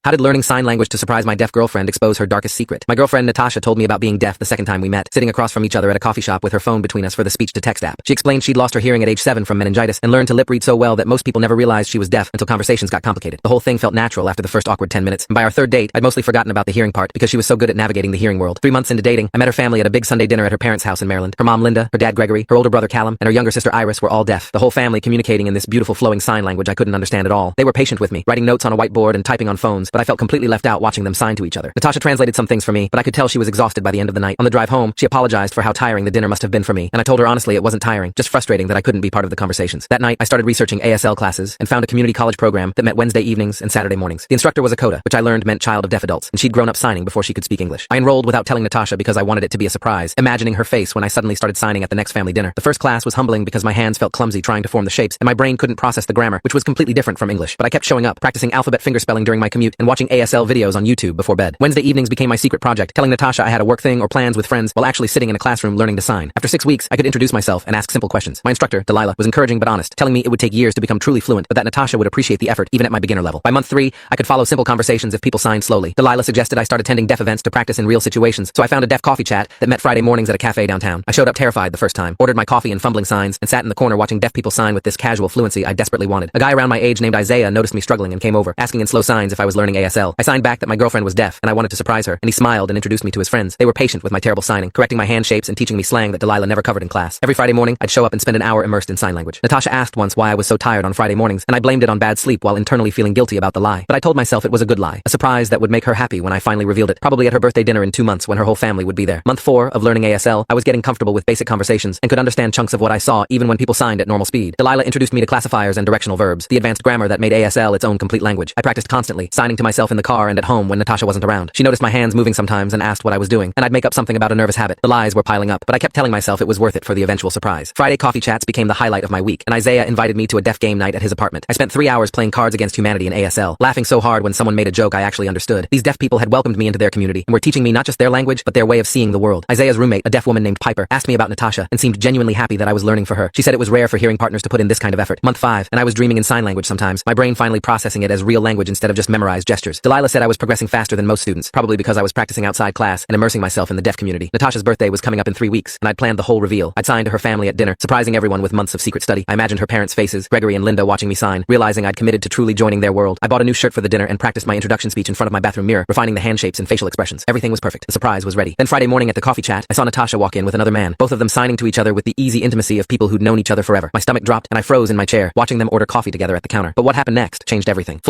How did learning sign language to surprise my deaf girlfriend expose her darkest secret? My girlfriend Natasha told me about being deaf the second time we met, sitting across from each other at a coffee shop with her phone between us for the speech-to-text app. She explained she'd lost her hearing at age 7 from meningitis and learned to lip read so well that most people never realized she was deaf until conversations got complicated. The whole thing felt natural after the first awkward 10 minutes, and by our third date, I'd mostly forgotten about the hearing part because she was so good at navigating the hearing world. 3 months into dating, I met her family at a big Sunday dinner at her parents' house in Maryland. Her mom Linda, her dad Gregory, her older brother Callum, and her younger sister Iris were all deaf. The whole family communicating in this beautiful flowing sign language I couldn't understand at all. They were patient with me, writing notes on a whiteboard and typing on phones, but I felt completely left out watching them sign to each other. Natasha translated some things for me, but I could tell she was exhausted by the end of the night. On the drive home, she apologized for how tiring the dinner must have been for me, and I told her honestly it wasn't tiring, just frustrating that I couldn't be part of the conversations. That night, I started researching ASL classes and found a community college program that met Wednesday evenings and Saturday mornings. The instructor was a CODA, which I learned meant child of deaf adults, and she'd grown up signing before she could speak English. I enrolled without telling Natasha because I wanted it to be a surprise, imagining her face when I suddenly started signing at the next family dinner. The first class was humbling because my hands felt clumsy trying to form the shapes, and my brain couldn't process the grammar, which was completely different from English. But I kept showing up, practicing alphabet fingerspelling during my commute, and watching ASL videos on YouTube before bed. Wednesday evenings became my secret project, telling Natasha I had a work thing or plans with friends while actually sitting in a classroom learning to sign. After 6 weeks, I could introduce myself and ask simple questions. My instructor, Delilah, was encouraging but honest, telling me it would take years to become truly fluent, but that Natasha would appreciate the effort even at my beginner level. By month 3, I could follow simple conversations if people signed slowly. Delilah suggested I start attending deaf events to practice in real situations, so I found a deaf coffee chat that met Friday mornings at a cafe downtown. I showed up terrified the first time, ordered my coffee and fumbling signs, and sat in the corner watching deaf people sign with this casual fluency I desperately wanted. A guy around my age named Isaiah noticed me struggling and came over, asking in slow signs if I was learning ASL. I signed back that my girlfriend was deaf, and I wanted to surprise her, and he smiled and introduced me to his friends. They were patient with my terrible signing, correcting my hand shapes and teaching me slang that Delilah never covered in class. Every Friday morning, I'd show up and spend an hour immersed in sign language. Natasha asked once why I was so tired on Friday mornings, and I blamed it on bad sleep while internally feeling guilty about the lie. But I told myself it was a good lie, a surprise that would make her happy when I finally revealed it, probably at her birthday dinner in 2 months when her whole family would be there. Month 4 of learning ASL, I was getting comfortable with basic conversations and could understand chunks of what I saw even when people signed at normal speed. Delilah introduced me to classifiers and directional verbs, the advanced grammar that made ASL its own complete language. I practiced constantly, signing to myself in the car and at home when Natasha wasn't around. She noticed my hands moving sometimes and asked what I was doing, and I'd make up something about a nervous habit. The lies were piling up, but I kept telling myself it was worth it for the eventual surprise. Friday coffee chats became the highlight of my week, and Isaiah invited me to a deaf game night at his apartment. I spent 3 hours playing Cards Against Humanity in ASL, laughing so hard when someone made a joke I actually understood. These deaf people had welcomed me into their community and were teaching me not just their language, but their way of seeing the world. Isaiah's roommate, a deaf woman named Piper, asked me about Natasha and seemed genuinely happy that I was learning for her. She said it was rare for hearing partners to put in this kind of effort. Month 5, and I was dreaming in sign language sometimes, my brain finally processing it as real language instead of just memorized gestures. Delilah said I was progressing faster than most students, probably because I was practicing outside class and immersing myself in the deaf community. Natasha's birthday was coming up in 3 weeks, and I'd planned the whole reveal. I'd signed to her family at dinner, surprising everyone with months of secret study. I imagined her parents' faces, Gregory and Linda watching me sign, realizing I'd committed to truly joining their world. I bought a new shirt for the dinner and practiced my introduction speech in front of my bathroom mirror, refining the hand shapes and facial expressions. Everything was perfect. The surprise was ready. Then Friday morning at the coffee chat, I saw Natasha walk in with another man, both of them signing to each other with the easy intimacy of people who'd known each other forever. My stomach dropped and I froze in my chair, watching them order coffee together at the counter. But what happened next changed everything.